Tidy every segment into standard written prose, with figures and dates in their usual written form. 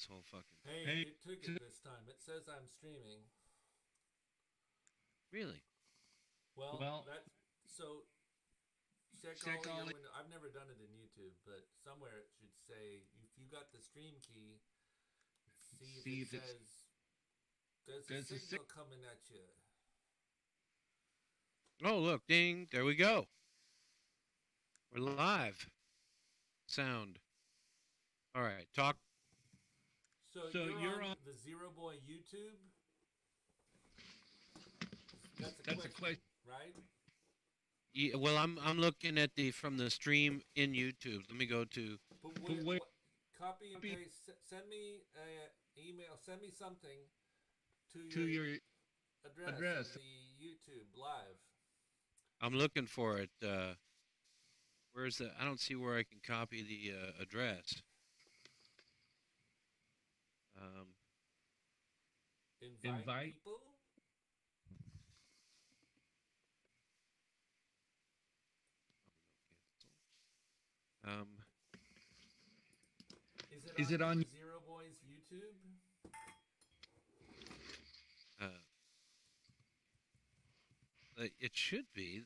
this whole fucking thing. Hey, it took it this time. It says I'm streaming. Really? Well, that's so. Check all your window. I've never done it in YouTube, but somewhere it should say if you got the stream key. See if it says there's a signal coming at you. Oh, look, ding! There we go. We're live. Sound. All right, talk. So you're on the Zero Boy YouTube. That's a question, right? Yeah, well, I'm looking at the from the stream in YouTube. Let me go to. But wait, copy and paste. Send me an email. Send me something to your address in the YouTube live. I'm looking for it. Where's the? I don't see where I can copy the address. Invite people. Is it on Zero Boy's YouTube? It should be.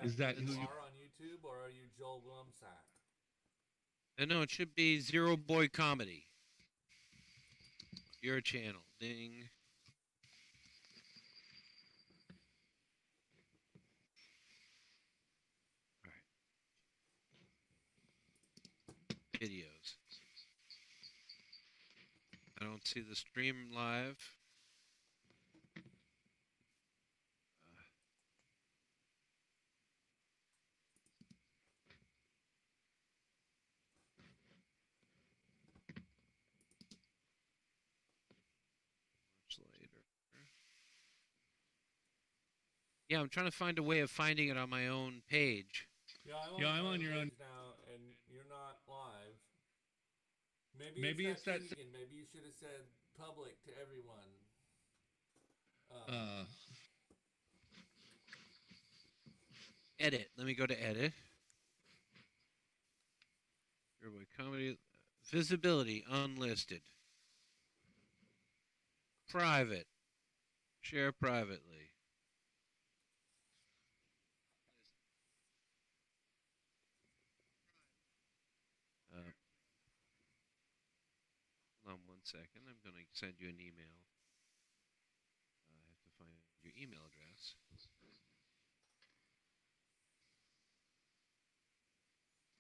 Is that you are on YouTube or are you Joel Glumsack? No, it should be ZeroBoyComedy. Your channel. Ding. All right. Videos. I don't see the stream live. Later. Yeah, I'm trying to find a way of finding it on my own page. Yeah, I'm on your own now, and you're not live. Maybe it's that Keegan. Maybe you should have said public to everyone. Edit. Let me go to edit. ZeroBoy Comedy. Visibility unlisted. Private. Share privately. Hold on 1 second. I'm going to send you an email. I have to find your email address.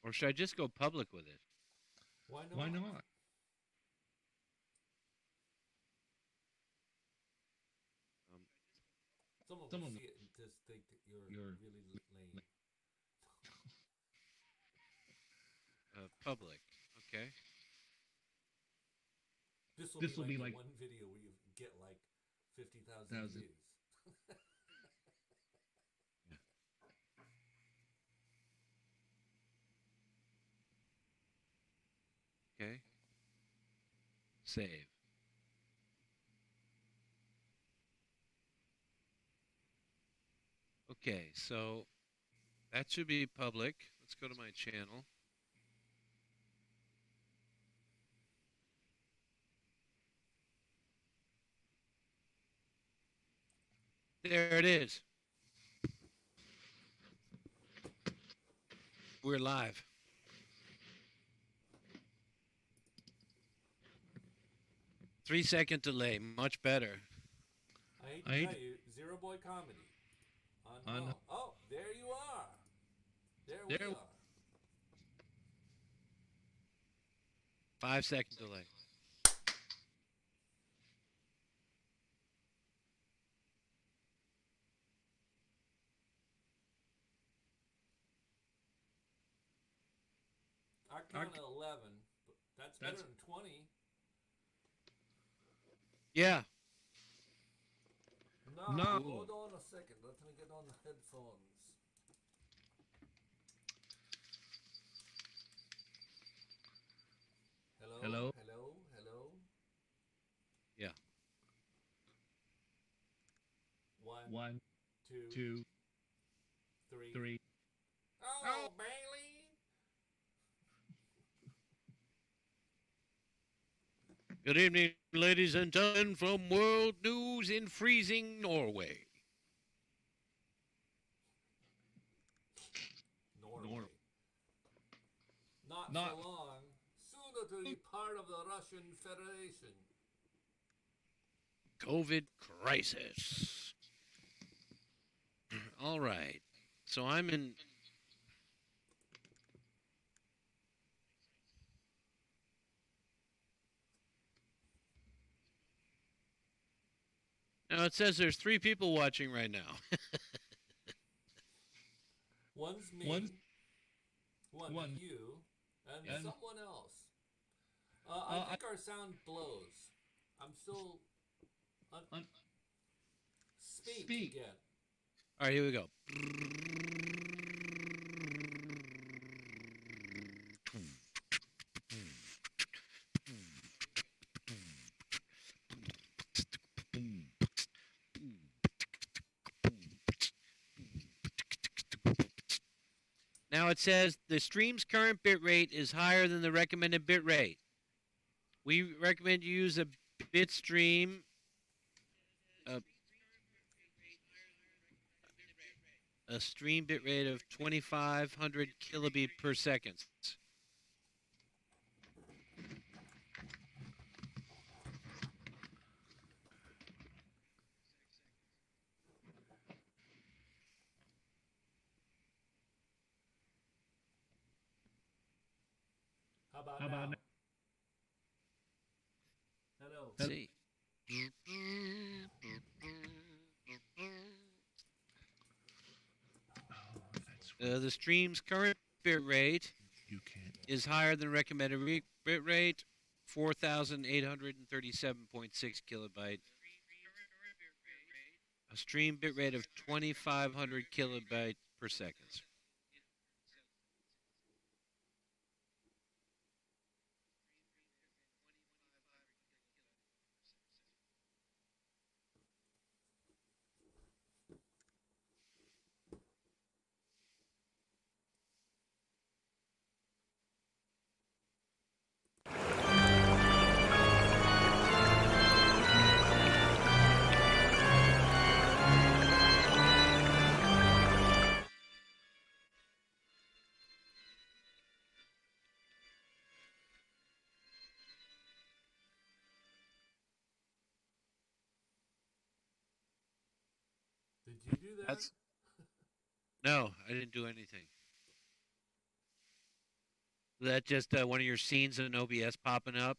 Or should I just go public with it? Why not? Why not? Someone will see it and just think that you're really lame. Public. Okay. This will be like one video where you get like 50,000 views. Okay. Save. Okay, so that should be public. Let's go to my channel. There it is. We're live. Three-second delay, much better. I hate to tell you, Zero Boy Comedy. Oh, there you are. There we are. 5-second delay. I count 11, but that's better than 20. Yeah. No, hold on a second. Let me get on the headphones. Hello? Yeah. One, two, three. Oh, Bailey! Good evening, ladies and gentlemen, from World News in freezing Norway. Norway. Not for long. Soon it will be part of the Russian Federation. COVID crisis. All right. So I'm in. Now it says there's 3 people watching right now. One's me, one's you, and someone else. I think our sound blows. I'm still... Speak again. All right, here we go. Now it says the stream's current bit rate is higher than the recommended bit rate. We recommend you use a bit stream. A stream bit rate of 2,500 kilobit per second. How about now? Hello. Let's see. The stream's current bit rate is higher than recommended bit rate, 4,837.6 kilobyte. A stream bit rate of 2,500 kilobyte per second. Did you do that? No, I didn't do anything. Is that just one of your scenes in OBS popping up?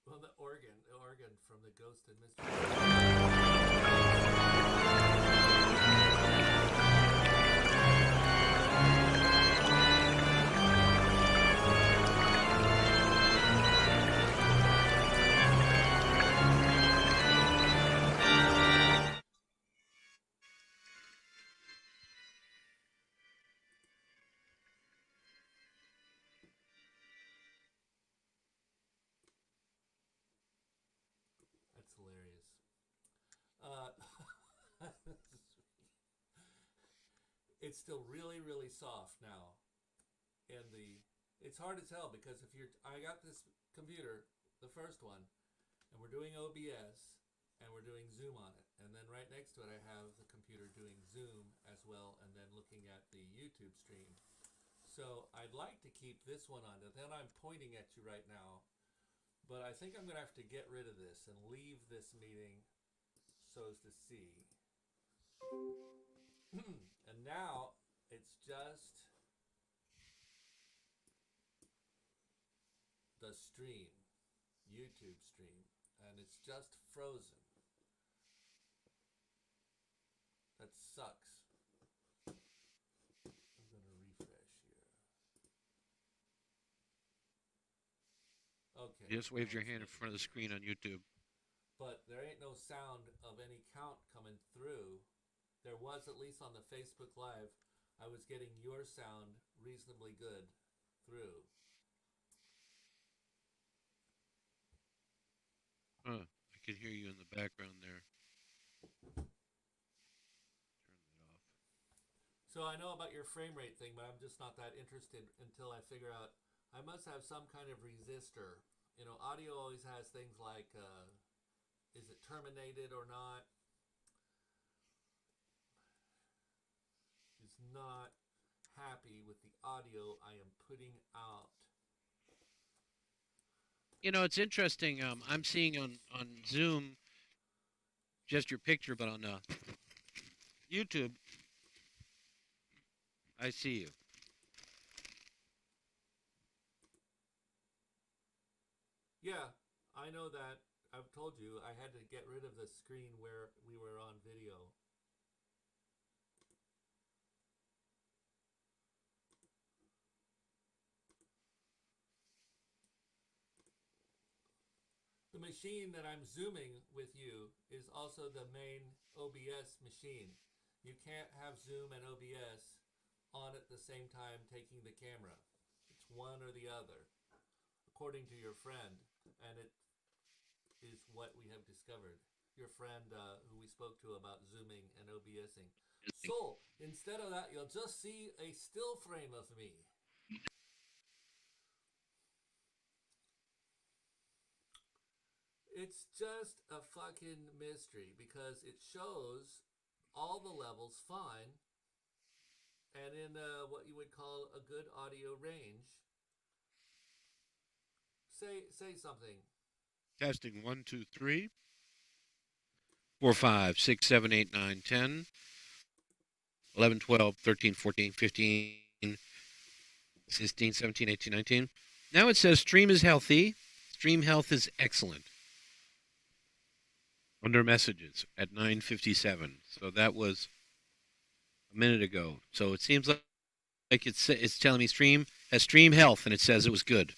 Well, the organ from the Ghost and Mystery. That's hilarious. It's still really, really soft now. And it's hard to tell because I got this computer, the first one, and we're doing OBS, and we're doing Zoom on it. And then right next to it, I have the computer doing Zoom as well, and then looking at the YouTube stream. So I'd like to keep this one on. And then I'm pointing at you right now. But I think I'm going to have to get rid of this and leave this meeting so as to see. And now it's just the stream, YouTube stream, and it's just frozen. That sucks. I'm going to refresh here. Okay. You just waved your hand in front of the screen on YouTube. But there ain't no sound of any count coming through. There was, at least on the Facebook Live, I was getting your sound reasonably good through. Huh. I can hear you in the background there. Turn that off. So I know about your frame rate thing, but I'm just not that interested until I figure out I must have some kind of resistor. You know, audio always has things like is it terminated or not? Is not happy with the audio I am putting out. You know, it's interesting. I'm seeing on Zoom just your picture, but on YouTube, I see you. Yeah, I know that. I've told you I had to get rid of the screen where we were on video. The machine that I'm zooming with you is also the main OBS machine. You can't have Zoom and OBS on at the same time taking the camera. It's one or the other, according to your friend, and it is what we have discovered. Your friend who we spoke to about zooming and OBSing. So instead of that, you'll just see a still frame of me. It's just a fucking mystery because it shows all the levels fine and in what you would call a good audio range. Say something. Testing 1, 2, 3, 4, 5, 6, 7, 8, 9, 10, 11, 12, 13, 14, 15, 16, 17, 18, 19. Now it says stream is healthy. Stream health is excellent. Under messages at 9:57. So that was a minute ago. So it seems like it's telling me stream has stream health, and it says it was good.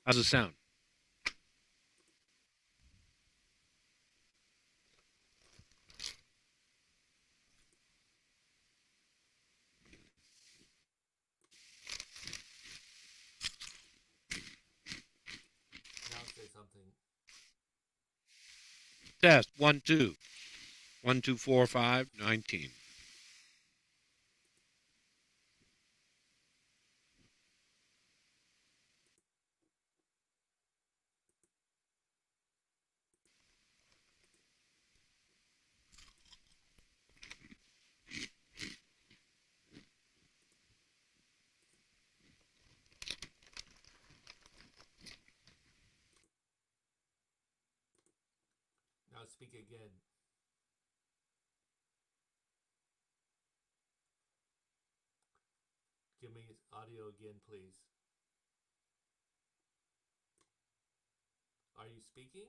How's it sound? Now say something. Test 1, 2, 1, 2, 4, 5, 19. Now speak again. Give me audio again, please. Are you speaking?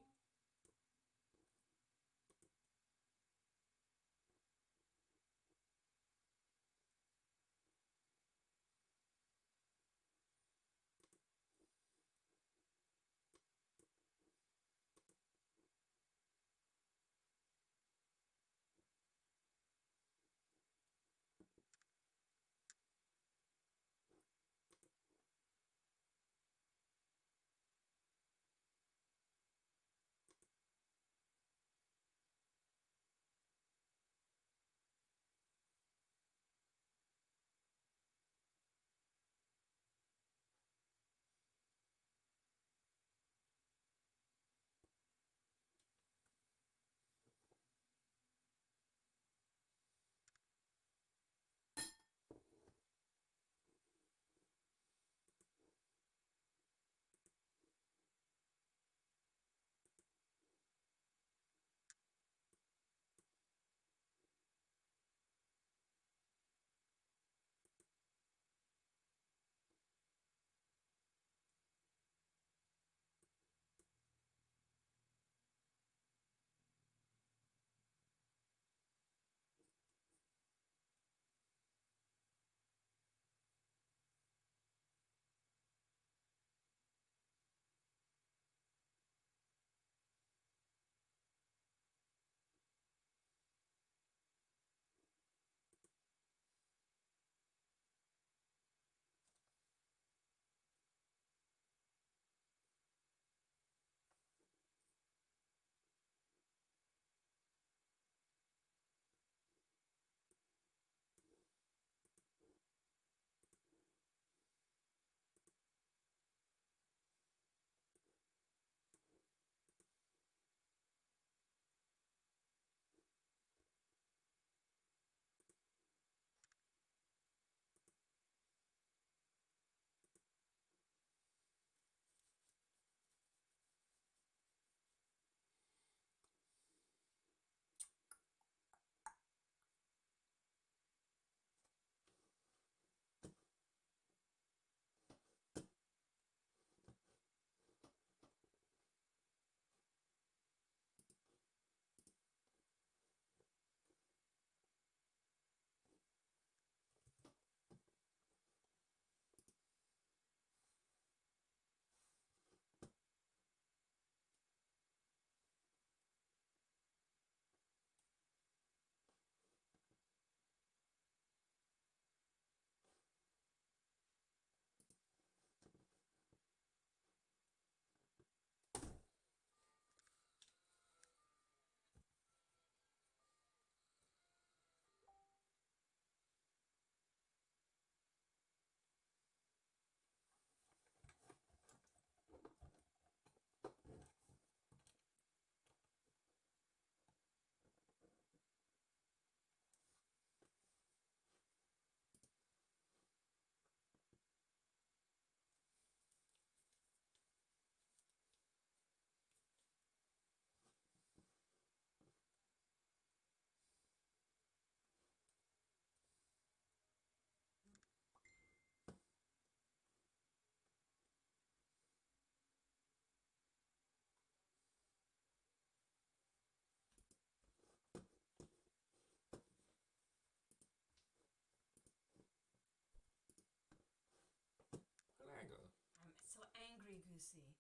see?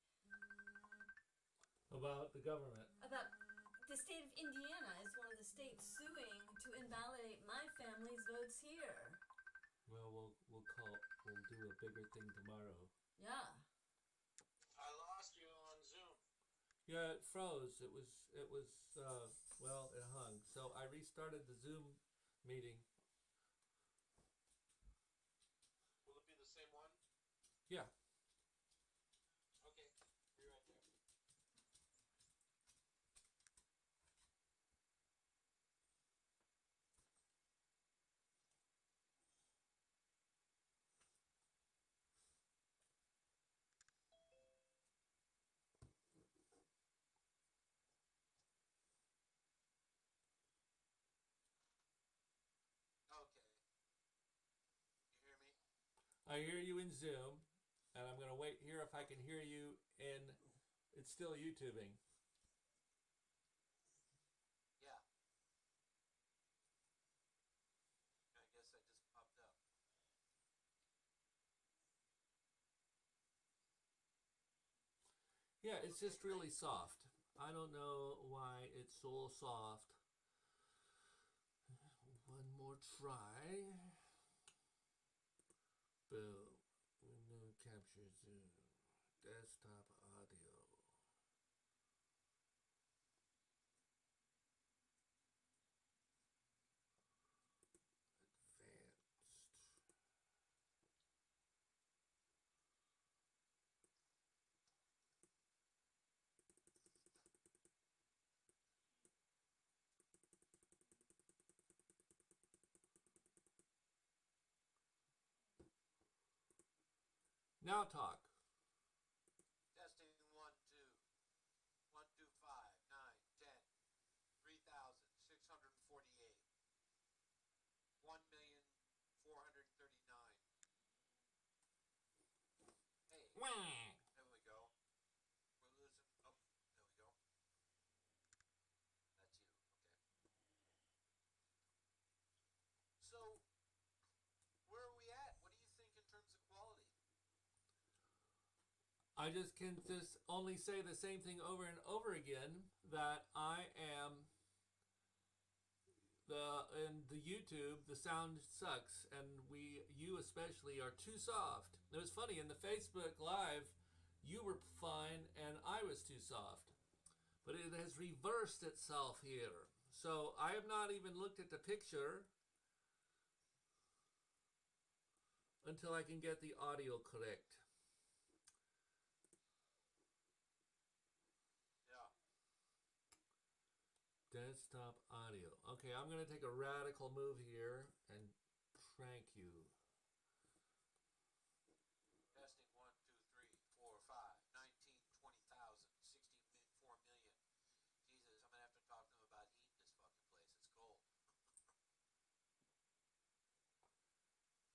About the government. About the state of Indiana is one of the states suing to invalidate my family's votes here. Well, we'll do a bigger thing tomorrow. Yeah. I lost you on Zoom. Yeah, it froze. It was well, it hung. So I restarted the Zoom meeting. Will it be the same one? Yeah. Okay, be right there. Okay. You hear me? I hear you in Zoom, and I'm gonna wait here if I can hear you in. It's still YouTubing. Yeah. I guess I just popped up. Yeah, it's just really soft. I don't know why it's so soft. One more try. Boom. Window capture Zoom. Desktop audio. Advanced. Now talk. Testing 1, 2, 1, 2, 5, 9, 10, 3,648, 1,439. Hey, Wah. there we go. We're losing. Oh, there we go. That's you. Okay. So, where are we at? What do you think in terms of quality? I just can just only say the same thing over and over again, that I am in the YouTube, the sound sucks, and you especially are too soft. It was funny in the Facebook Live, you were fine and I was too soft, but it has reversed itself here. So I have not even looked at the picture until I can get the audio correct. Yeah. Desktop audio. Okay, I'm going to take a radical move here and crank you. Testing 1, 2, 3, 4, 5, 19, 20,000, 4 million. Jesus, I'm gonna have to talk to them about heating this fucking place. It's cold.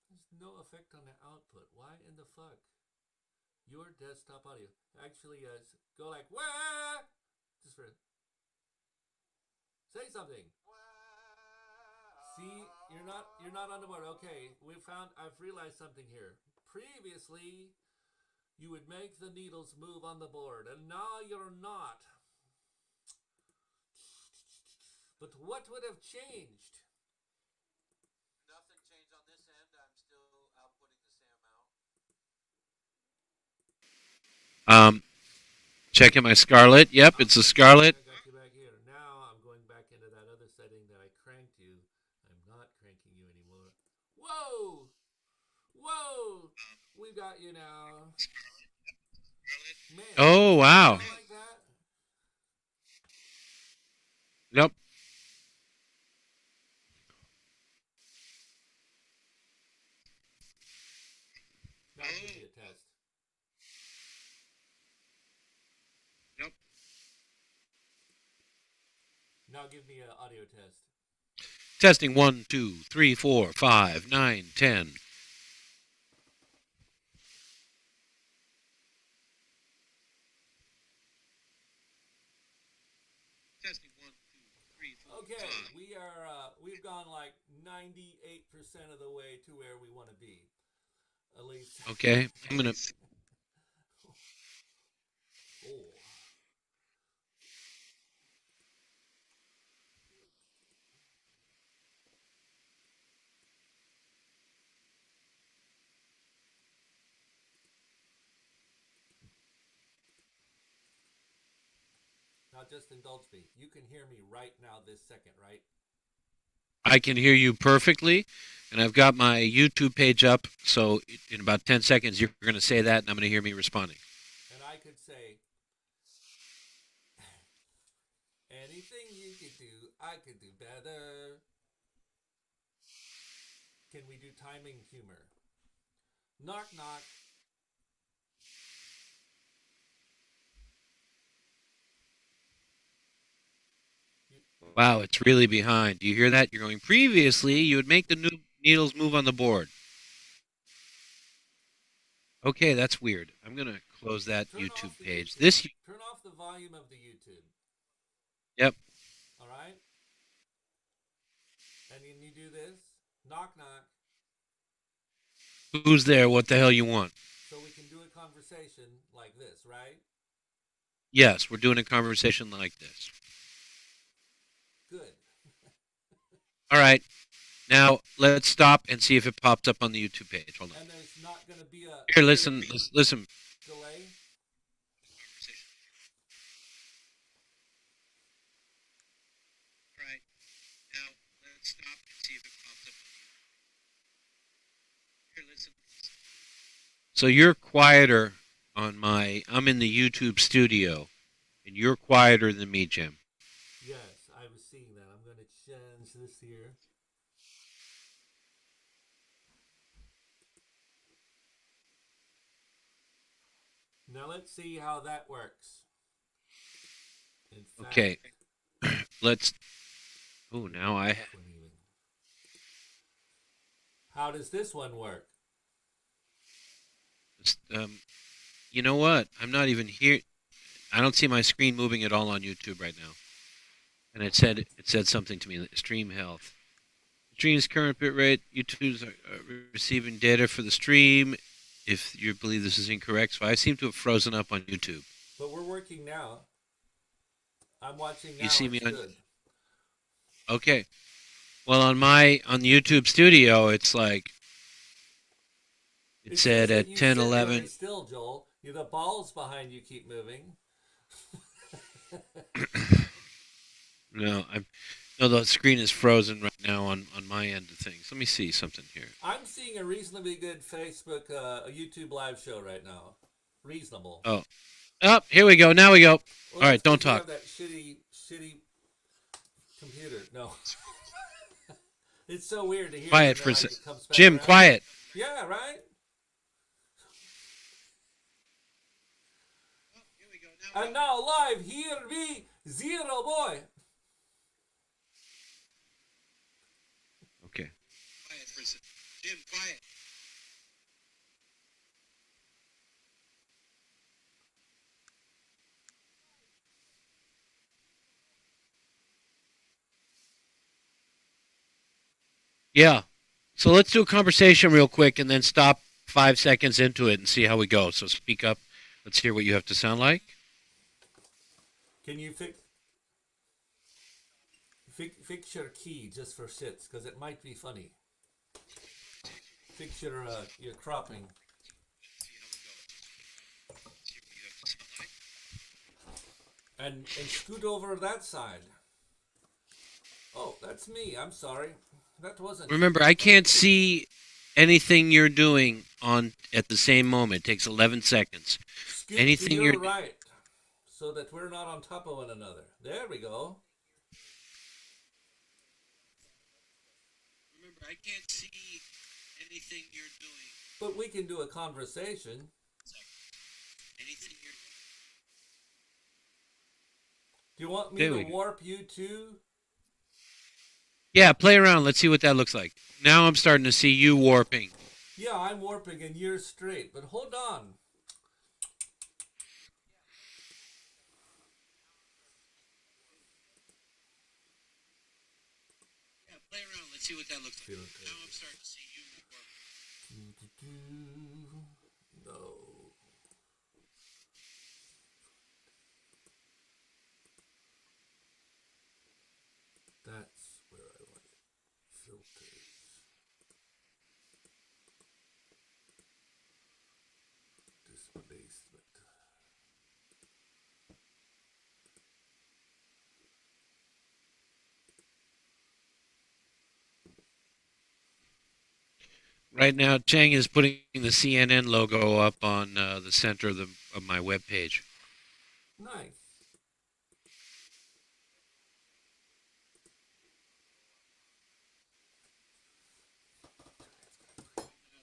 There's no effect on the output. Why in the fuck? Your desktop audio. Actually, go like, wah! Just for... Say something. See, you're not on the board. Okay, I've realized something here. Previously, you would make the needles move on the board, and now you're not. But what would have changed? Nothing changed on this end. I'm still outputting the same amount. Checking my Scarlett. Yep, it's a Scarlett. I got you back here. Now I'm going back into that other setting that I cranked you. I'm not cranking you anymore. Whoa! Whoa! We got you now. Man. Oh, wow. Like that? Yep. Now give me a test. Yep. Now give me an audio test. Testing 1, 2, 3, 4, 5, 9, 10. Testing 1, 2, 3, 4. Okay, we've gone like 98% of the way to where we want to be. At least. Okay, I'm gonna. just indulge me. You can hear me right now this second, right? I can hear you perfectly, and I've got my YouTube page up. So in about 10 seconds, you're going to say that, and I'm going to hear me responding. And I could say, anything you could do, I could do better. Can we do timing humor? Knock, knock. Wow, it's really behind. Do you hear that? You're going, previously, you would make the new needles move on the board. Okay, that's weird. I'm going to close that Turn YouTube off the page. YouTube. Turn off the volume of the YouTube. Yep. All right? And then you do this. Knock, knock. Who's there? What the hell you want? So we can do a conversation like this, right? Yes, we're doing a conversation like this. Good. All right. Now, let's stop and see if it pops up on the YouTube page. Hold on. And there's not going to be a... Here, listen. Listen. Delay? All right. Now, let's stop and see if it pops up on the... Here, listen. So you're quieter on my... I'm in the YouTube studio, and you're quieter than me, Jim. Yes, I was seeing that. I'm going to change this here. Now let's see how that works. In fact, Okay. Let's... Oh, now I... How does this one work? You know what? I'm not even here. I don't see my screen moving at all on YouTube right now. And it said something to me. Stream health. Stream's current bitrate. YouTube's receiving data for the stream. If you believe this is incorrect, so I seem to have frozen up on YouTube. But we're working now. I'm watching now. You see me on? Good. Okay. Well, on the YouTube studio, it's like it said at 10, 11. Still, Joel, the balls behind you keep moving. No, the screen is frozen right now on my end of things. Let me see something here. I'm seeing a reasonably good Facebook, a YouTube live show right now. Reasonable. Oh, here we go. Now we go. Well, all right, don't talk. That shitty computer. No. It's so weird to hear. Quiet for a second. Jim, around. Quiet. Yeah, right? Oh, here we go. And now live, here be Zero Boy. Okay. Quiet for a second. Jim, quiet. Yeah. So let's do a conversation real quick and then stop 5 seconds into it and see how we go. So speak up. Let's hear what you have to sound like. Can you fix your key just for shits? Because it might be funny. Fix your cropping. And scoot over that side. Oh, that's me. I'm sorry. That wasn't... Remember, I can't see anything you're doing at the same moment. It takes 11 seconds. Scoot Anything to you're your right, so that we're not on top of one another. There we go. Remember, I can't see anything you're doing. But we can do a conversation. Anything you're... Do you want me There to we go. warp you too? Yeah, play around. Let's see what that looks like. Now I'm starting to see you warping. Yeah, I'm warping and you're straight, but hold on. Yeah, play around. Let's see what that looks like. Now I'm starting to see you warping. No. That's where I want it. Filters. Displacement. Right now, Chang is putting the CNN logo up on the center of my web page. Nice.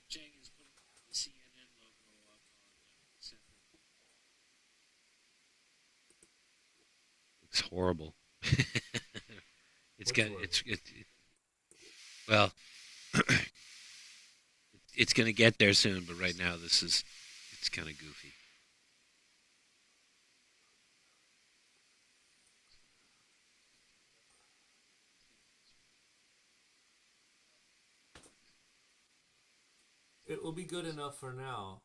Chang is putting the CNN logo up on the center. It's horrible. It's What's got horrible? well, it's going to get there soon, but right now it's kind of goofy. It will be good enough for now.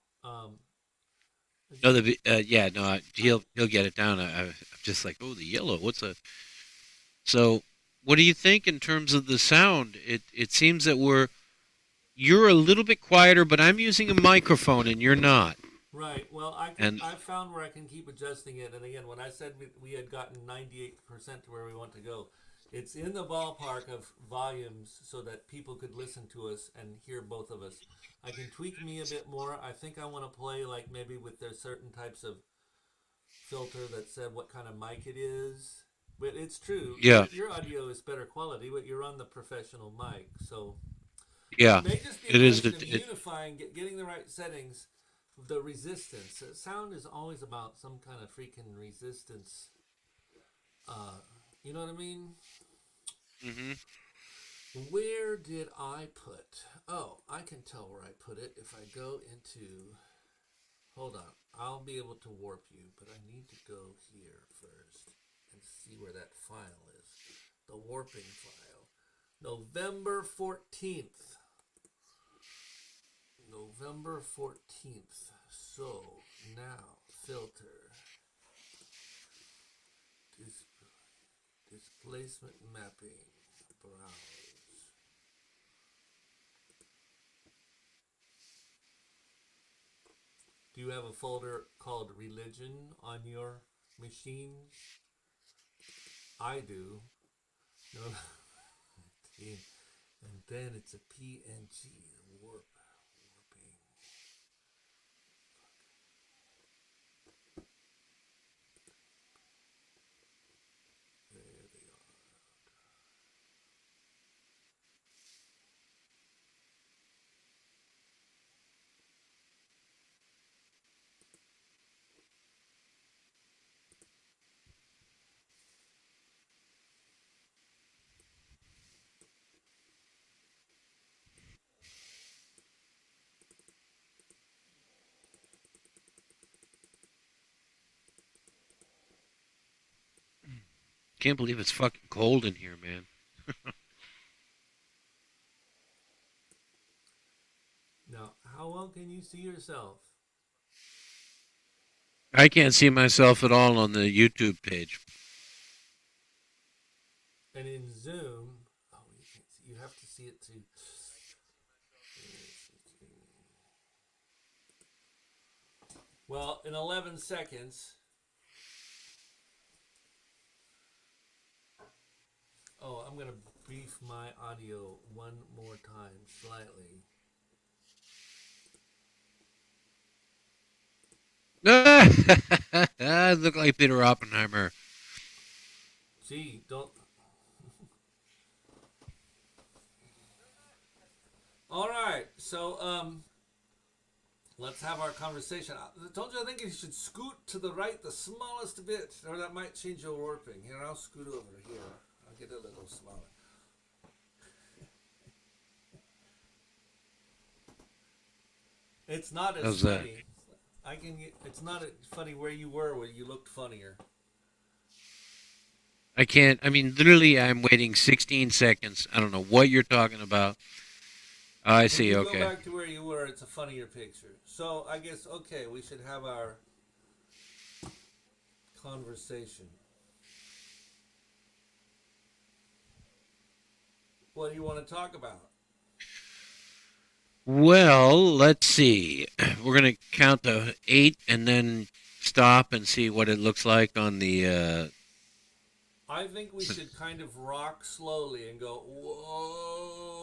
No, yeah, no, he'll get it down. I'm just like, oh, the yellow. What's a so? What do you think in terms of the sound? It seems that you're a little bit quieter, but I'm using a microphone and you're not. Right. Well, And I found where I can keep adjusting it. And again, when I said we had gotten 98% to where we want to go, it's in the ballpark of volumes so that people could listen to us and hear both of us. I can tweak me a bit more. I think I want to play like maybe with there's certain types of filter that said what kind of mic it is. But it's true. yeah, Your audio is better quality, but you're on the professional mic, so yeah, it may just be a it is. question of unifying, getting the right settings, the resistance. Sound is always about some kind of freaking resistance. You know what I mean? Mm-hmm. Where did I put? Oh, I can tell where I put it if I go into. Hold on. I'll be able to warp you, but I need to go here first and see where that file is. The warping file. November 14th. November 14th. So now filter displacement mapping browse. Do you have a folder called religion on your machines? I do. No. And then it's a PNG warping. There they are. Can't believe it's fucking cold in here, man. Now, how well can you see yourself? I can't see myself at all on the YouTube page. And in Zoom, oh, you can't see. You have to see it too. Well, in 11 seconds. Oh, I'm going to beef my audio one more time slightly. I look like Peter Oppenheimer. Gee, don't. All right, so let's have our conversation. I told you I think you should scoot to the right the smallest bit, or that might change your warping. Here, I'll scoot over here. I'll get a little smaller. It's not as How's that? funny. I can. It's not funny where you were where you looked funnier. I can't. I mean, literally, I'm waiting 16 seconds. I don't know what you're talking about. I When see. you Okay. go back to where you were, it's a funnier picture. So I guess okay, we should have our conversation. What do you want to talk about? Well, let's see. We're gonna count to 8 and then stop and see what it looks like on the. I think we should kind of rock slowly and go, whoa.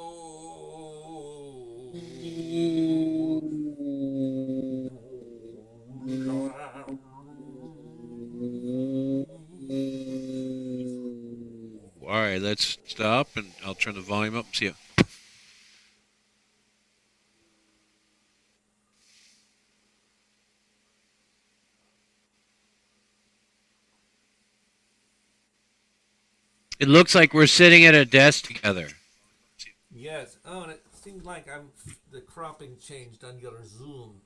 All right, let's stop and I'll turn the volume up and see you. It looks like we're sitting at a desk together. Yes. Oh, and it seems like the cropping changed on your Zoom.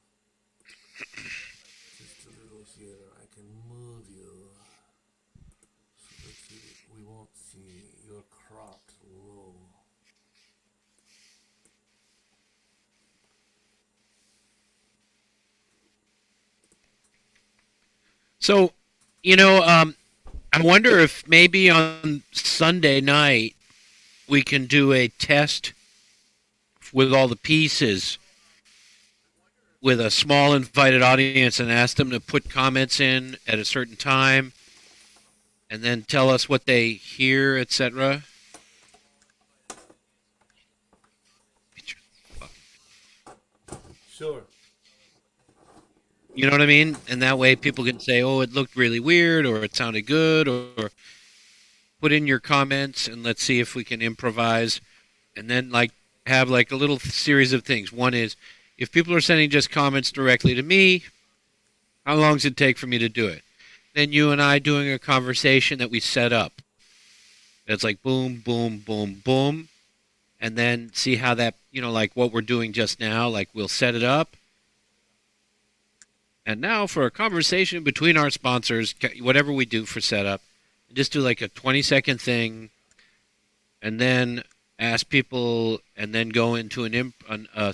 Just a little here. I can move you. So let's see. We won't see your cropped low. So, I wonder if maybe on Sunday night we can do a test with all the pieces with a small invited audience and ask them to put comments in at a certain time and then tell us what they hear, etc. Sure. You know what I mean? And that way people can say, oh, it looked really weird or it sounded good or put in your comments and let's see if we can improvise and then have like a little series of things. One is if people are sending just comments directly to me, how long does it take for me to do it? Then you and I doing a conversation that we set up. That's like boom, boom, boom, boom. And then see how that, like what we're doing just now, like we'll set it up. And now for a conversation between our sponsors, whatever we do for setup, just do like a 20-second thing and then ask people and then go into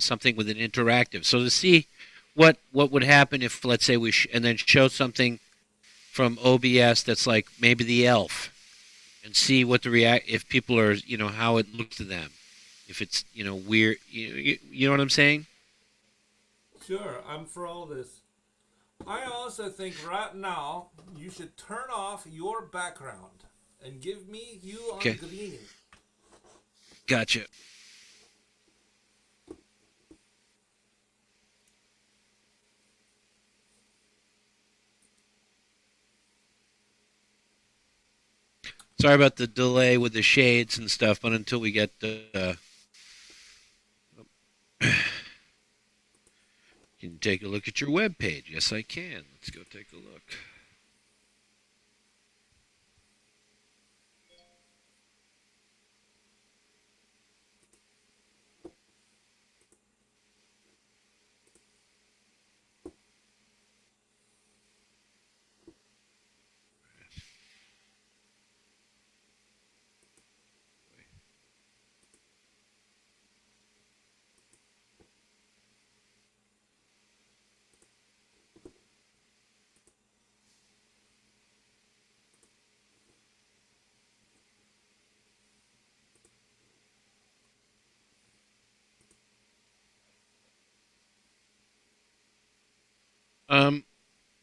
something with an interactive. So to see what would happen if, let's say, and then show something from OBS that's like maybe the elf and see what if people are, how it looks to them. If it's, weird, you know what I'm saying? Sure, I'm for all this. I also think right now you should turn off your background and give me you on Okay. green. Gotcha. Sorry about the delay with the shades and stuff, but until we get the... Can you take a look at your web page? Yes, I can. Let's go take a look.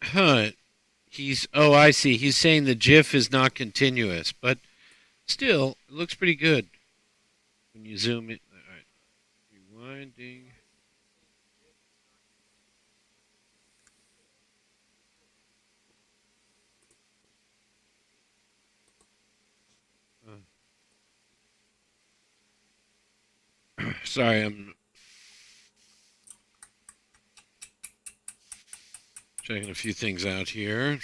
Huh. I see. He's saying the GIF is not continuous, but still, it looks pretty good when you zoom in. All right. Rewinding. Sorry, I'm checking a few things out here.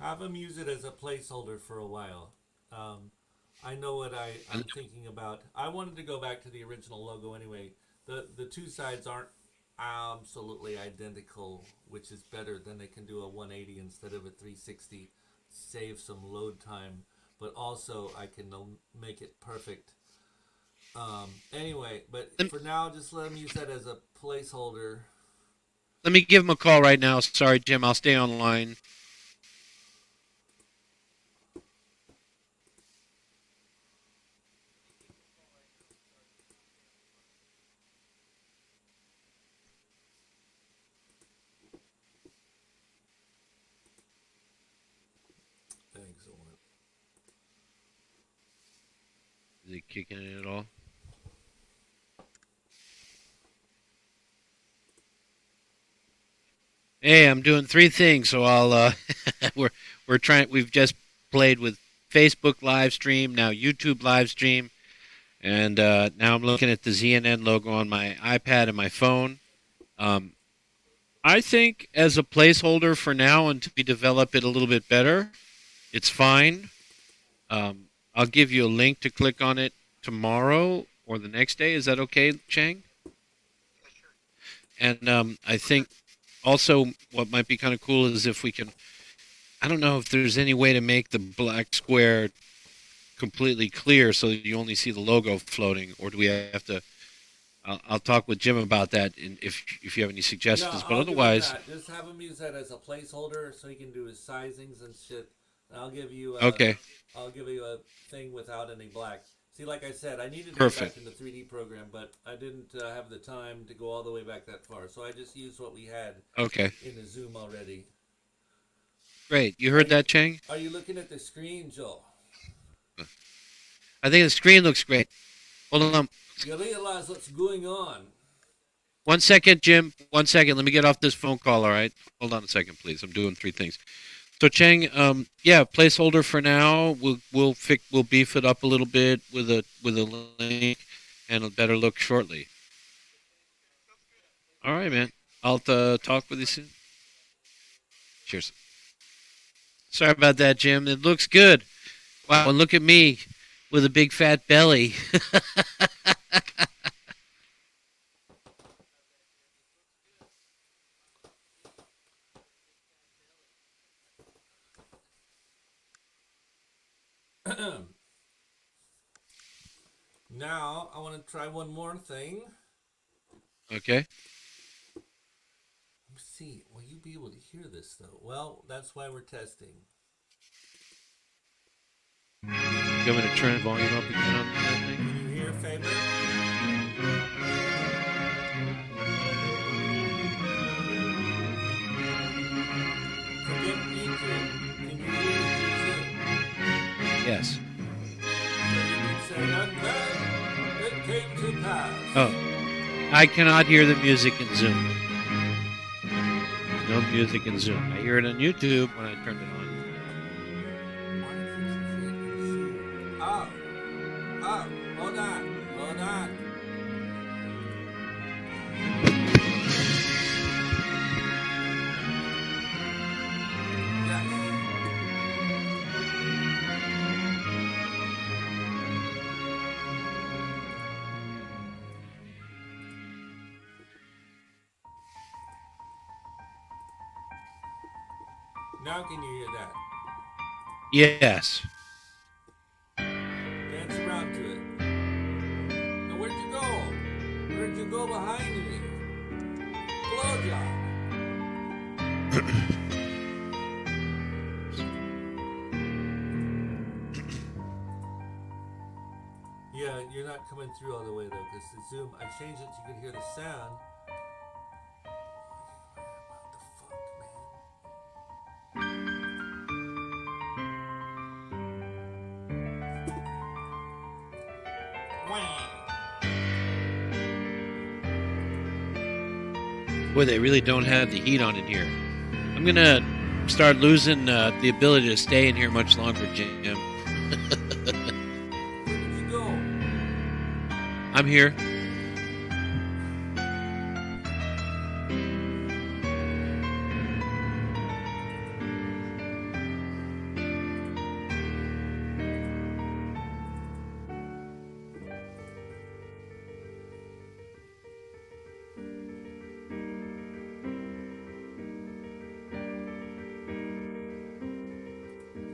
Have them use it as a placeholder for a while. I know what I'm thinking about. I wanted to go back to the original logo anyway. The two sides aren't absolutely identical, which is better. Then they can do a 180 instead of a 360, save some load time, but also I can make it perfect. Anyway, but for now, just let them use that as a placeholder. Let me give him a call right now. Sorry, Jim. I'll stay online. Excellent. Is he kicking in at all? Hey, I'm doing three things, so I'll we're trying. We've just played with Facebook live stream, now YouTube live stream, and now I'm looking at the ZNN logo on my iPad and my phone. Um, I think as a placeholder for now until we develop it a little bit better, it's fine. I'll give you a link to click on it tomorrow or the next day. Is that okay, Chang? And I think also what might be kind of cool is if we can. I don't know if there's any way to make the black square completely clear so that you only see the logo floating, or do we have to? I'll talk with Jim about that, and if you have any suggestions. But I'll give him otherwise, that. Just have him use that as a placeholder so he can do his sizings and shit. And I'll give you okay, I'll give you a thing without any black. See, like I said, I needed to go perfect. back in the 3D program, but I didn't have the time to go all the way back that far. So I just used what we had Okay, in the Zoom already. great. You heard that, Chang? Are you looking at the screen, Joel? I think the screen looks great. Hold on. You realize what's going on. 1 second, Jim. 1 second. Let me get off this phone call, all right? Hold on a second, please. I'm doing three things. So, Chang, yeah, placeholder for now. We'll beef it up a little bit with a link and a better look shortly. All right, man. I'll talk with you soon. Cheers. Sorry about that, Jim. It looks good. Wow, and look at me with a big fat belly. Now, I want to try one more thing. Okay. Let's see. Will you be able to hear this, though? Well, that's why we're testing. You want me to turn the volume up again on that thing? Can you hear, Faber? Forget YouTube. Can you hear the music? Yes. So you can say, and then it came to pass. Oh, I cannot hear the music in Zoom. There's no music in Zoom. I hear it on YouTube when I turn it on. Hold on. Yes. Now can you hear that? Yes. Dance around to it. Now where'd you go? Where'd you go behind me? Blowjob. Yeah, you're not coming through all the way though, because the Zoom, I changed it so you could hear the sound. What the fuck, man? Boy, they really don't have the heat on in here. I'm going to start losing the ability to stay in here much longer, Jim. Where did you go? I'm here.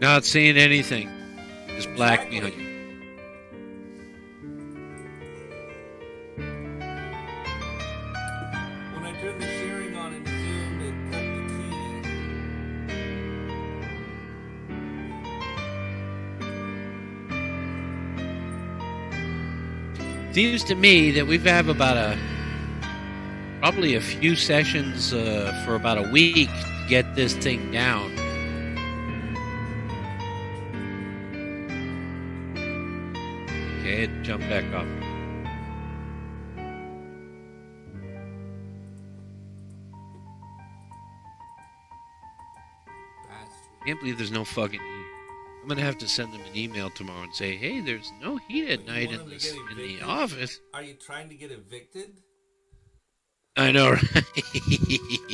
Not seeing anything. Just black Exactly. behind you. When I turned the sharing on in Zoom, it cut the key. Seems to me that we've had about probably a few sessions for about a week to get this thing down. Okay, it jumped back up. Can't believe there's no fucking heat. I'm gonna have to send them an email tomorrow and say, hey, there's no heat at You night want in them to get the evicted? office. Are you trying to get evicted? I know, right?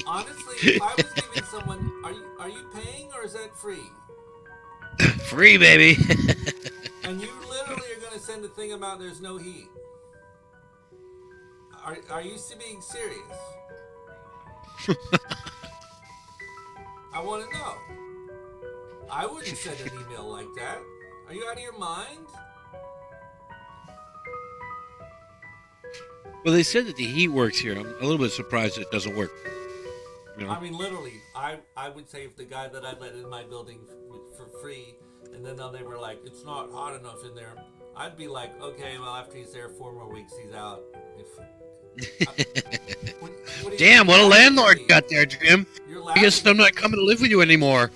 Honestly, if I was giving someone, are you paying or is that free? Free, baby. And you literally are going to send a thing about there's no heat. Are you being serious? I want to know. I wouldn't send an email like that. Are you out of your mind? Well, they said that the heat works here. I'm a little bit surprised it doesn't work. You know? I mean, literally, I would say if the guy that I let in my building for free, and then they were like, it's not hot enough in there, I'd be like, okay, well, after he's there 4 more weeks, he's out. What Damn, what a landlord you got there, Jim. You're I guess I'm not coming to live with you anymore.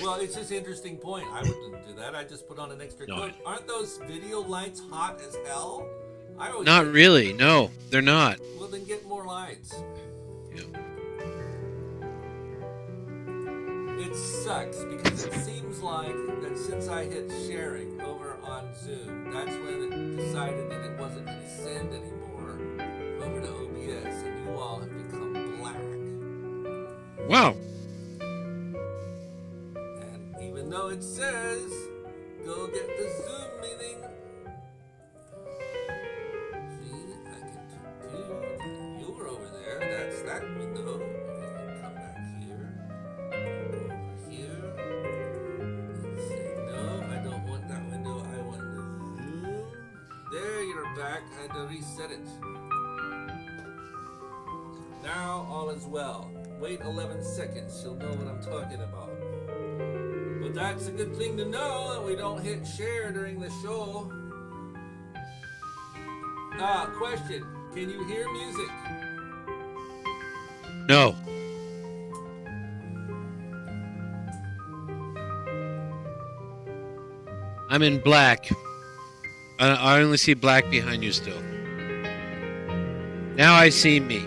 Well, it's just an interesting point. I wouldn't do that. I just put on an extra coat. Aren't those video lights hot as hell? Not really. No, they're not. Well, then get more lights. Yeah. It sucks because it seems like that since I hit sharing over on Zoom, that's when it decided that it wasn't going to send anymore over to OBS, and you all have become black. Wow. And even though it says, go get the Zoom meeting, see, I can do, you were over there, that's that window. Come back here, go over here, and say, no, I don't want that window, I want the Zoom. There, you're back, I had to reset it. Now all is well. Wait 11 seconds, you'll know what I'm talking about. But that's a good thing to know, that we don't hit share during the show. Question. Can you hear music? No. I'm in black. I only see black behind you still. Now I see me.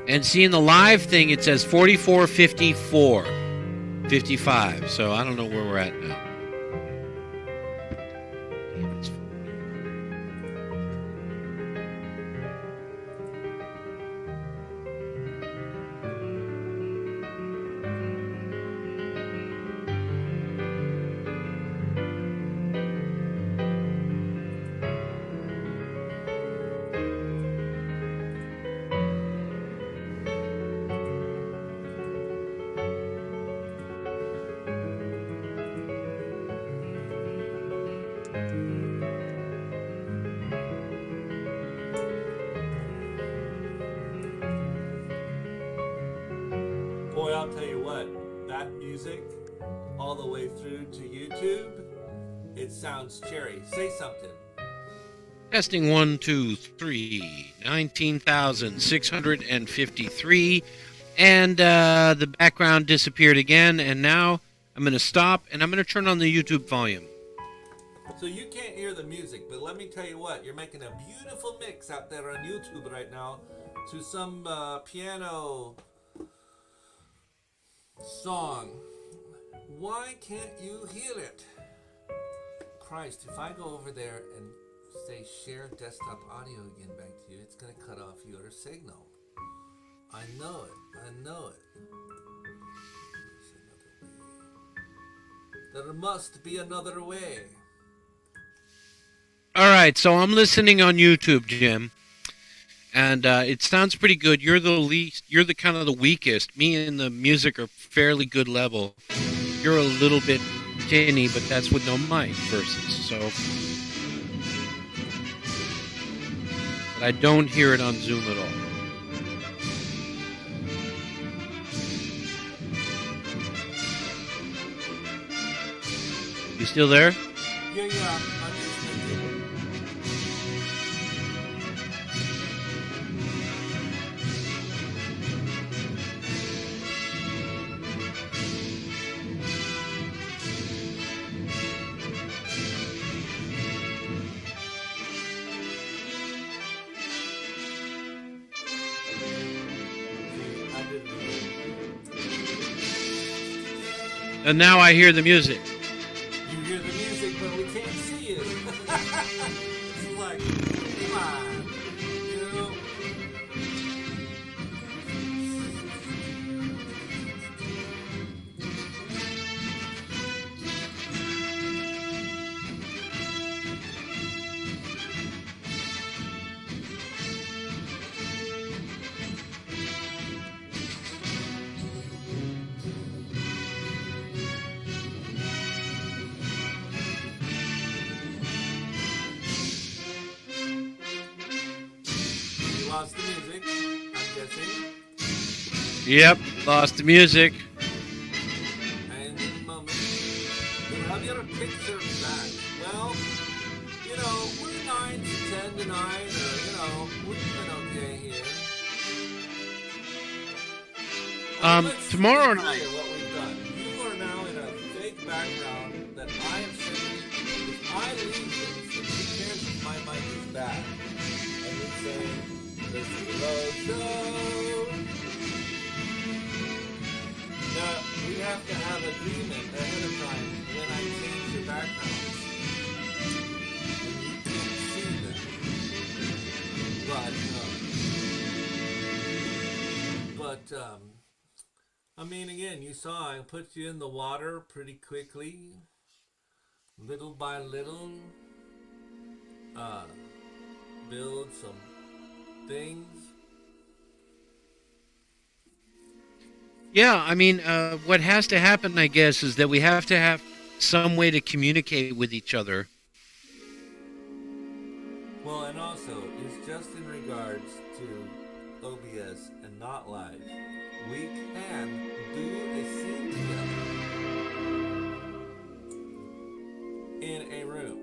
And seeing the live thing, it says 4454, 55. So I don't know where we're at now. Damn, it's Boy, I'll tell you what, that music, all the way through to YouTube, it sounds cherry. Say something. Testing 1, 2, 3, 19,653. And the background disappeared again. And now I'm going to stop and I'm going to turn on the YouTube volume. So you can't hear the music, but let me tell you what, you're making a beautiful mix out there on YouTube right now to some piano song. Why can't you hear it? Christ, if I go over there and say share desktop audio again back to you, it's going to cut off your signal. I know it. I know it. There's another way. There must be another way. All right, so I'm listening on YouTube, Jim. And it sounds pretty good. You're the least. You're the kind of the weakest. Me and the music are fairly good level. You're a little bit tinny, but that's with no mic versus. So, but I don't hear it on Zoom at all. You still there? Yeah, I'm just thinking. I did And now I hear the music. You hear the music, but we can't see it. It's like, come on, you know. You lost the music, I'm guessing. Yep, lost the music. And in a moment, you'll have your picture back. Well, you know, we're 9 to 10 tonight, or, you know, we've been okay here. Let's Tomorrow tell night. you what we've done. You are now in a fake background that I have sent you. If I leave this, who cares if my mic is bad? And we say, this is the show. Now, we have to have agreement ahead of time when I change your backgrounds. And you can't see them. But, I mean, again, you saw I put you in the water pretty quickly, little by little, build some things. Yeah, I mean, what has to happen, I guess, is that we have to have some way to communicate with each other. Well, and also, it's just in regards to OBS and not live. We can do a scene together in a room.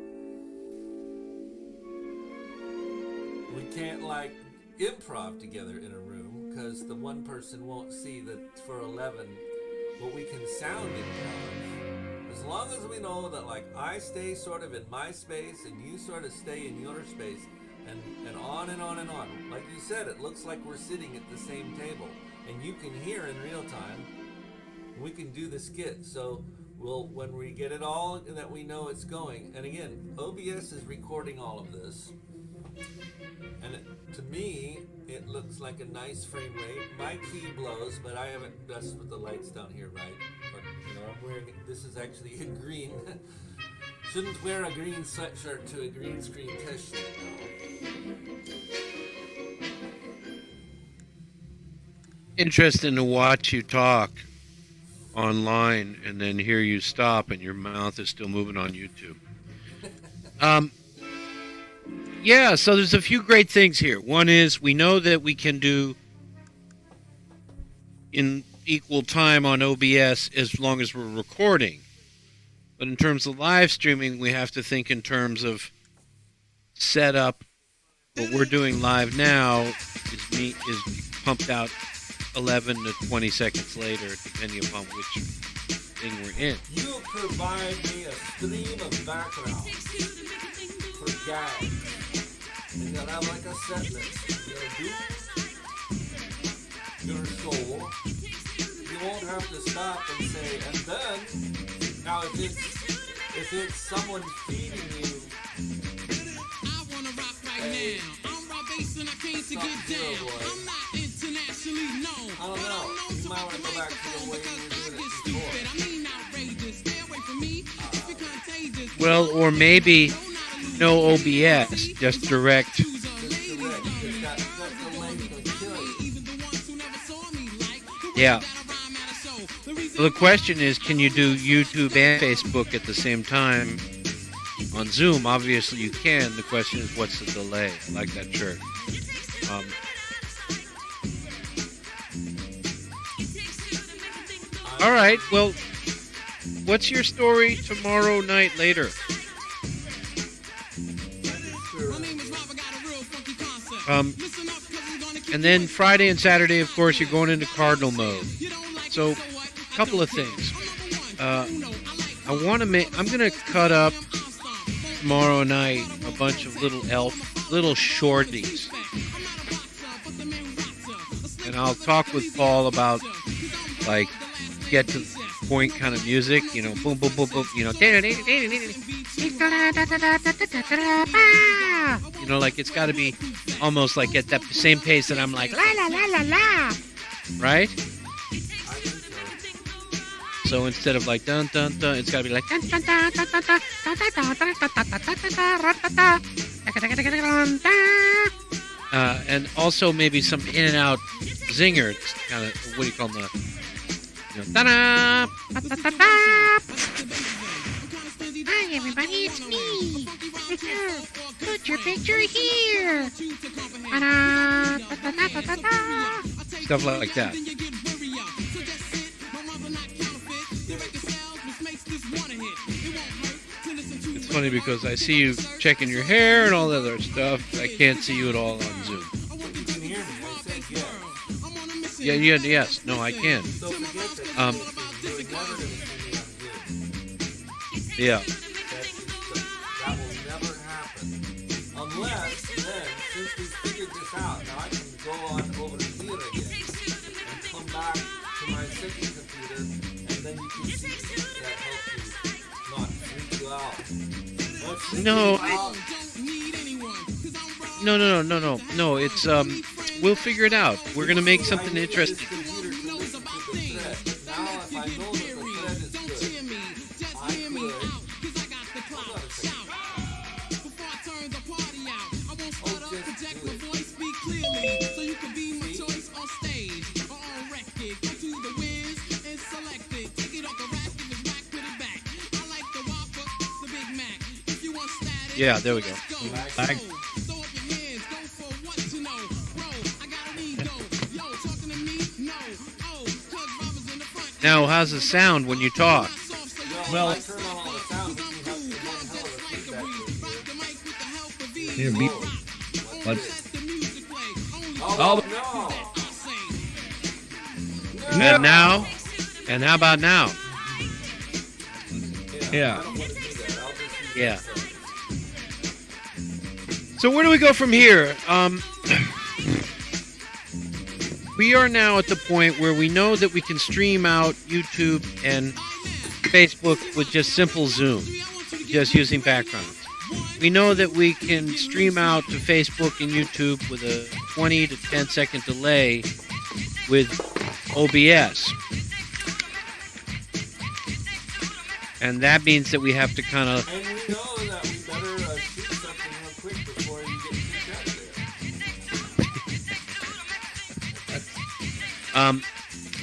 We can't, like, improv together in a room because the one person won't see that for 11, but we can sound improv. As long as we know that, like, I stay sort of in my space and you sort of stay in your space, and on and on and on. Like you said, it looks like we're sitting at the same table, and you can hear in real time. We can do the skit, so we'll, when we get it all that we know it's going. And again, OBS is recording all of this, and to me, it looks like a nice frame rate. My key blows, but I haven't messed with the lights down here right. But you know, I'm wearing, this is actually in green. Shouldn't wear a green sweatshirt to a green screen test shoot now. Interesting to watch you talk online and then hear you stop and your mouth is still moving on YouTube. Yeah, so there's a few great things here. One is we know that we can do in equal time on OBS as long as we're recording. But in terms of live streaming, we have to think in terms of setup. What we're doing live now is pumped out 11 to 20 seconds later, depending upon which thing we're in. You provide me a stream of background for gags. And you'll have like a set list. You'll do your soul. You won't have to stop and say, and then, now if it's someone feeding you, I wanna rock right now. I'm Rob Bass and I came to get down. I'm not internationally known. I don't know. You might want to go back to the way you were doing it before. I mean outrageous. Stay away from me if you're contagious. Well, or maybe no OBS, just direct. Yeah. So the question is, can you do YouTube and Facebook at the same time on Zoom? Obviously you can. The question is, what's the delay? I like that shirt. All right. Well, what's your story tomorrow night later? And then Friday and Saturday, of course, you're going into Cardinal mode. So, a couple of things. I want to make. I'm going to cut up tomorrow night a bunch of little shorties, and I'll talk with Paul about like get point kind of music, you know, boom, boom, boom, boom, you know, like it's got to be almost like at that same pace that I'm like la la la la la, right? So instead of like dun dun dun, it's got to be like dun dun dun dun dun dun dun dun. And also maybe some in and out zinger, kind of what do you call them? Ta-da! Hi everybody, it's me. Put your picture here. Stuff like that. It's funny because I see you checking your hair and all that other stuff. I can't see you at all on Zoom. You can hear me. I said yes. Yes. No, I can. So forget that. Um, You're never going to see me on Zoom. Yeah. That will never happen. Unless, then, since we figured this out, now I can go on over to here again and come back to my second computer, and then you can see that helps you not freak you out. But freak No, you out, No. It's we'll figure it out. We're gonna make something I need this interesting. computer to listen to the thread. Now, if I know that the thread is good, I could. Hold on a second. Yeah, there we go. Now, how's the sound when you talk? Well, I turn on all the sound, but you have one hell of a feedback. Here, beat. What? Oh, no. And now? And how about now? Yeah. Yeah. So where do we go from here? We are now at the point where we know that we can stream out YouTube and Facebook with just simple Zoom, just using backgrounds. We know that we can stream out to Facebook and YouTube with a 20 to 10 second delay with OBS. And that means that we have to kind of... And we know that we better shoot something real quick before you get kicked out of there.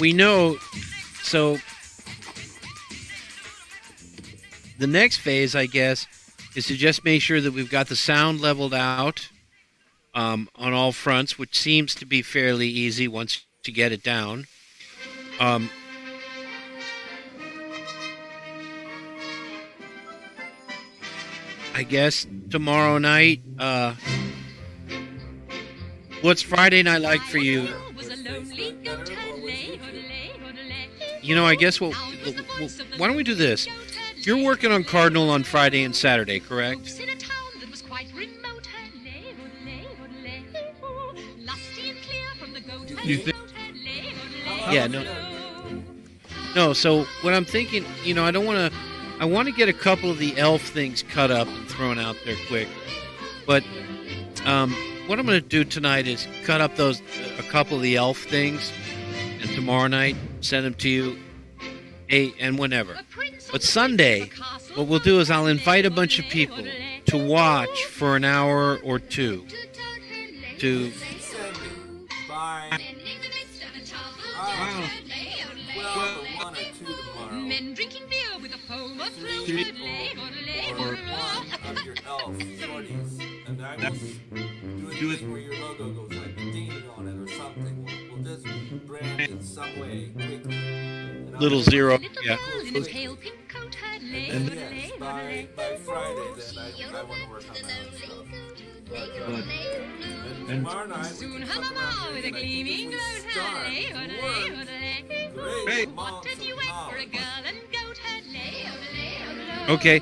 We know, so the next phase, I guess, is to just make sure that we've got the sound leveled out on all fronts, which seems to be fairly easy once you get it down. I guess tomorrow night, what's Friday night like for you? You know, I guess why don't we do this? You're working on Cardinal on Friday and Saturday, correct? You think? Yeah, no, so what I'm thinking, you know, I want to get a couple of the elf things cut up and thrown out there quick. But what I'm going to do tonight is cut up a couple of the elf things, and tomorrow night send them to you, and whenever. But Sunday, what we'll do is I'll invite a bunch of people to watch for an hour or two. By 12 or 1 or 2 tomorrow. Men drinking beer with a foam of Or one of your elf shorties. And I will do a thing where your logo goes like ding on it or something. We'll just brand it some way quickly. And I'll- Little Zero, yeah. in a pale pink coat, her lay, And yes, by Friday, then I want to work on that stuff. But, and tomorrow night, we soon can her fuck mama around here, with a and I think gleaming if we goat, start her lay, with her lay, work, her lay. great, What mom, did you some wait for a knowledge. girl and goat, her lay, her lay, her lay. Okay.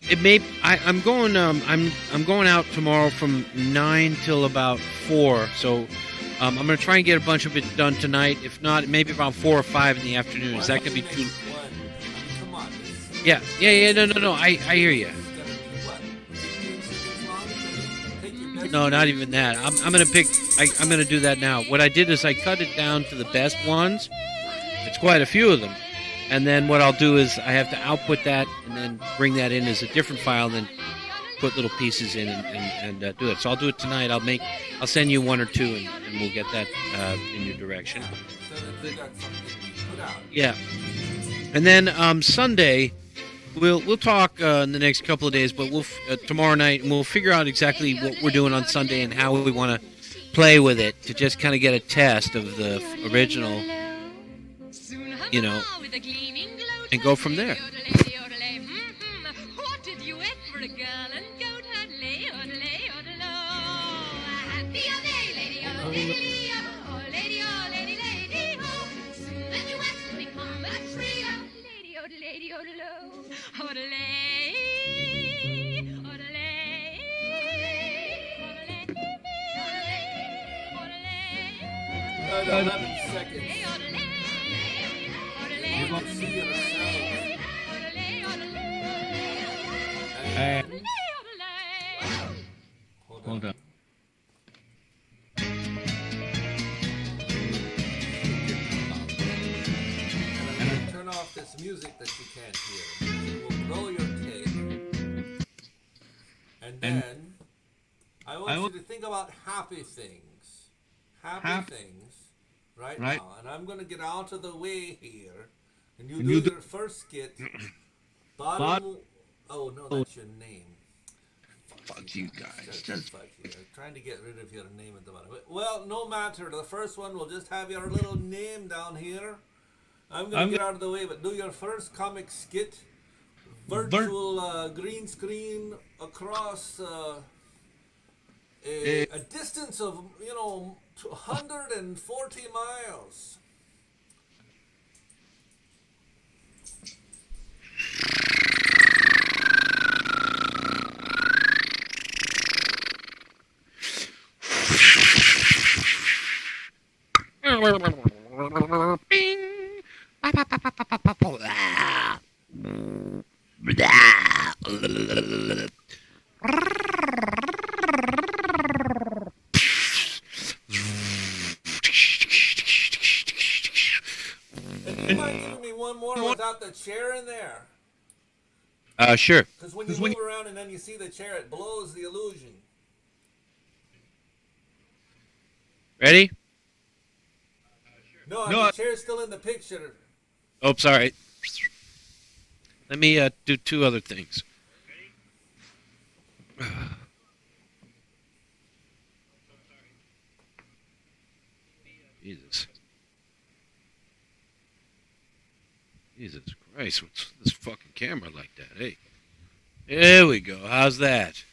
It may. I'm going. I'm going out tomorrow from 9 till about 4. So, I'm going to try and get a bunch of it done tonight. If not, maybe about 4 or 5 in the afternoon. Is that going to be too? Yeah. No. I hear you. It's gonna be what? 15 seconds long? Take your best No, not clip. even that. I'm gonna pick. I'm gonna do that now. What I did is I cut it down to the best ones. It's quite a few of them. And then what I'll do is I have to output that and then bring that in as a different file, then put little pieces in and do it. So I'll do it tonight. I'll send you one or two, and we'll get that in your direction. So that you got something to put out. Yeah. And then Sunday, we'll talk in the next couple of days, but we'll tomorrow night, and we'll figure out exactly what we're doing on Sunday and how we want to play with it to just kind of get a test of the original, you know, and go from there. What did you eat for a girl and goat hardly, oddly, oddlo? Happy a day, lady, oh, lady, oh, lady, oh, lady, lady, oh. Soon the duets will become a trio. Lady, oh, lady, oddlo, oddly, oddly, oddly, 11 seconds. You can see yourself. And hold on. And I turn off this music that you can't hear. It will blow your tape. And then I want you to think about happy things. Happy things right now. And I'm going to get out of the way here. And you do your first skit. Bottom. Oh, no, that's your name. Fuck you guys. Just Fuck you. I'm trying to get rid of your name at the bottom. Well, no matter. The first one, we'll just have your little name down here. I'm going to get out of the way, but do your first comic skit. Virtual green screen across a distance of, 140 miles. And you mind giving me one more without the chair in there? Sure. Because when you move around and then you see the chair, it blows the illusion. Ready? No, the chair's still in the picture. Oh, sorry. Let me do two other things. Jesus Christ, what's this fucking camera like that? Hey. There we go. How's that?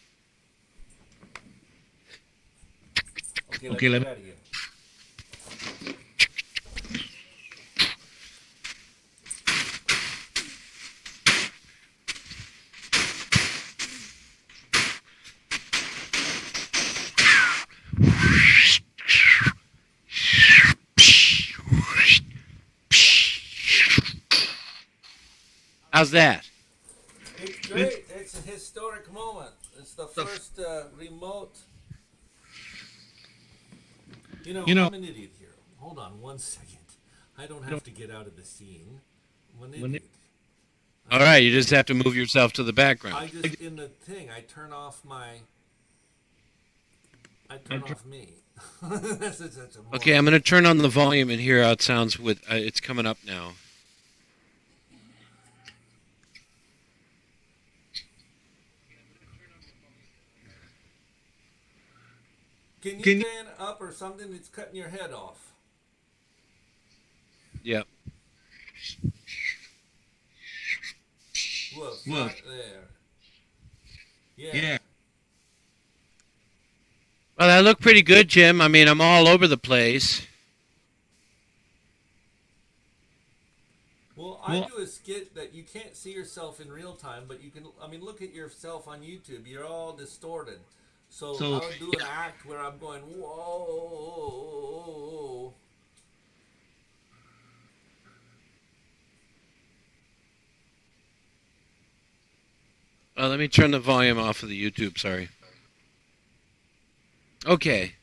Okay, let me get out of here. How's that? It's great. It's a historic moment. It's the first remote. I'm an idiot here. Hold on 1 second. I don't have to get out of the scene. I'm an idiot. All right, you just have to move yourself to the background. I just, in the thing, I turn off me. That's a Okay, I'm going to turn on the volume and hear how it sounds with, it's coming up now. Can you stand up or something that's cutting your head off? Yep. Look. Right there. Yeah. Well, that looked pretty good, Jim. I mean, I'm all over the place. Well, I do a skit that you can't see yourself in real time, but you can, look at yourself on YouTube. You're all distorted. So I would do an act where I'm going, whoa. Let me turn the volume off of the YouTube. Sorry. Okay.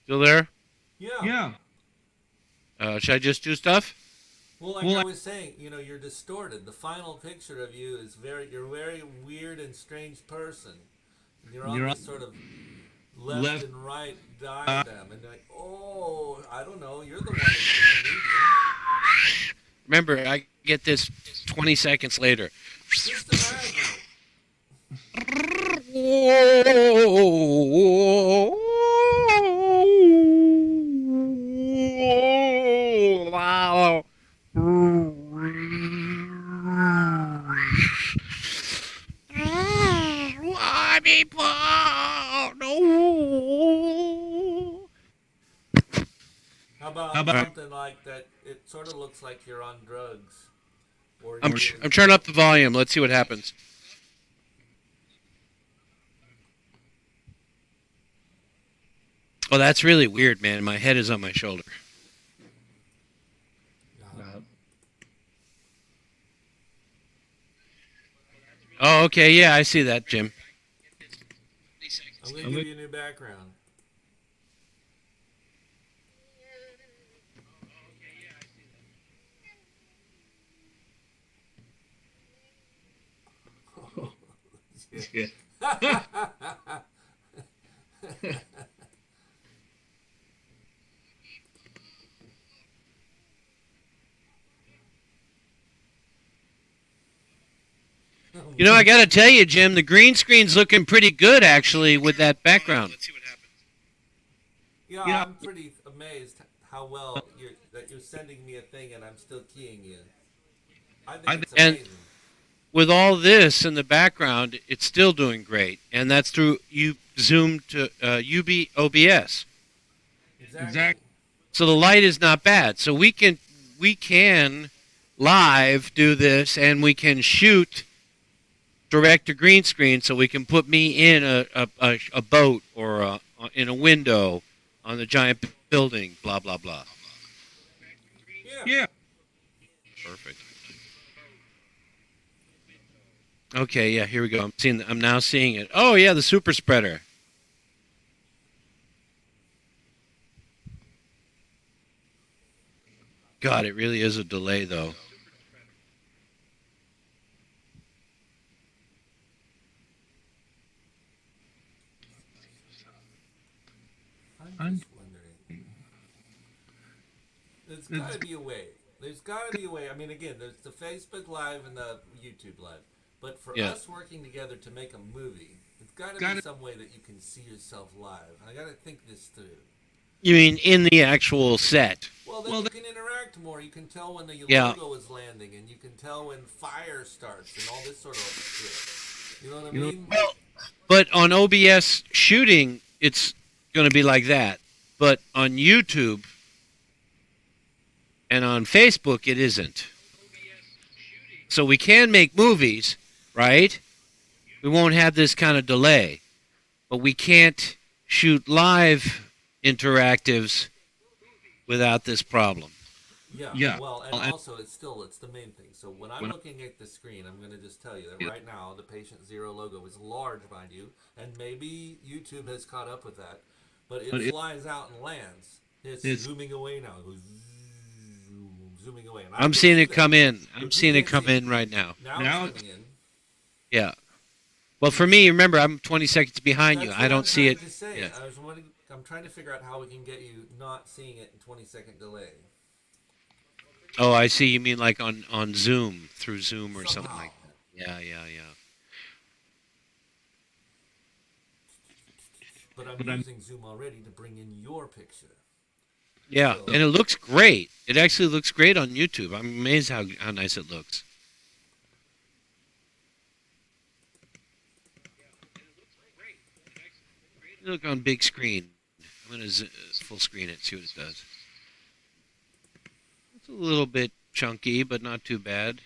Still there? Yeah. Should I just do stuff? Well, like I was saying, you're distorted. The final picture of you is you're a very weird and strange person. And you're on this sort of left and right diagram. And like, oh, I don't know, you're the one that's the comedian. Remember, I get this 20 seconds later. Just imagine it. Wow. Why people? No. How about something like that? It sort of looks like you're on drugs. Or I'm turning up the volume. Let's see what happens. Oh, that's really weird, man. My head is on my shoulder. Oh, okay. Yeah, I see that, Jim. I'm going to give you a new background. Yeah. You know, I got to tell you, Jim, the green screen's looking pretty good, actually, with that background. Let's see what happens. Yeah, I'm pretty amazed how well you're sending me a thing and I'm still keying you. I think it's amazing. And with all this in the background, it's still doing great, and that's through Zoom to OBS. Exactly. So the light is not bad. So we can live do this, and we can shoot direct to green screen, so we can put me in a boat or in a window on the giant building. Blah blah blah. Yeah. Perfect. Okay, yeah, here we go. I'm now seeing it. Oh yeah, the super spreader. God, it really is a delay though. I'm just wondering. There's got to be a way. There's got to be a way. I mean, again, there's the Facebook Live and the YouTube Live. But for us working together to make a movie, it's got to be some way that you can see yourself live. I got to think this through. You mean in the actual set? Well, then you can interact more. You can tell when the logo is landing, and you can tell when fire starts, and all this sort of shit. You know what I mean? Well, but on OBS shooting, it's going to be like that. But on YouTube and on Facebook, it isn't. So we can make movies, right? We won't have this kind of delay. But we can't shoot live interactives without this problem. Yeah. Well, and also it's the main thing. So when I'm looking at the screen, I'm going to just tell you that right now the Patient Zero logo is large, mind you, and maybe YouTube has caught up with that, but it flies out and lands. It's zooming away now. It goes zooming away. And I'm seeing it come in. I'm seeing it come in right now. Now it's coming in. Yeah. Well, for me, remember, I'm 20 seconds behind you. I don't see it. Yeah. I'm trying to figure out how we can get you not seeing it in 20-second delay. Oh, I see. You mean like on Zoom, through Zoom or something like that. Yeah. But I'm using Zoom already to bring in your picture. Yeah, and it looks great. It actually looks great on YouTube. I'm amazed how nice it looks. Look on big screen. I'm going to full screen it, see what it does. It's a little bit chunky, but not too bad.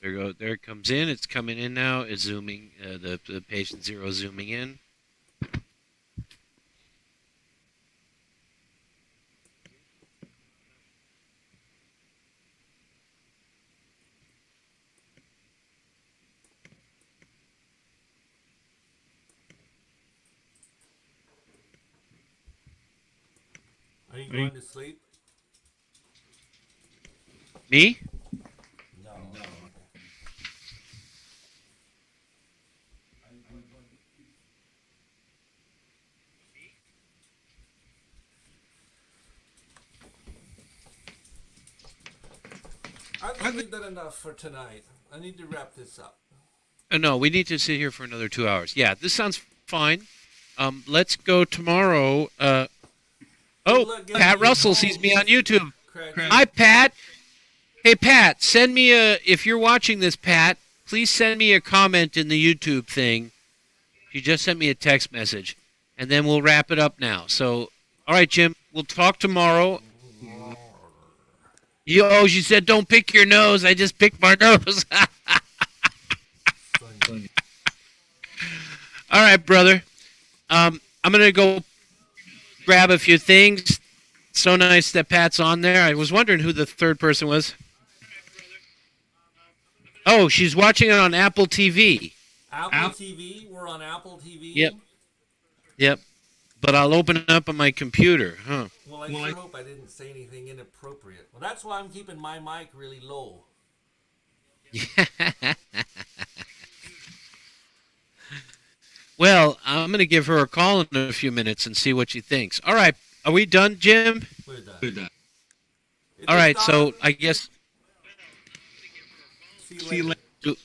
There it comes in. It's coming in now. It's zooming. The patient 0 zooming in. Are you going to sleep? Me? No. I think that enough for tonight. I need to wrap this up. No, we need to sit here for another 2 hours. Yeah, this sounds fine. Let's go tomorrow. Pat Russell sees me on YouTube. Hi, Pat. Hey, Pat, send me if you're watching this, Pat, please send me a comment in the YouTube thing. You just sent me a text message, and then we'll wrap it up now. So, all right, Jim, we'll talk tomorrow. She said, don't pick your nose. I just picked my nose. All right, brother. I'm going to go grab a few things. So nice that Pat's on there. I was wondering who the third person was. Oh, she's watching it on Apple TV. Apple TV? We're on Apple TV? Yep. But I'll open it up on my computer, huh? Well, I sure hope I didn't say anything inappropriate. Well, that's why I'm keeping my mic really low. Well, I'm going to give her a call in a few minutes and see what she thinks. All right. Are we done, Jim? We're done. All right. So I guess... See you later.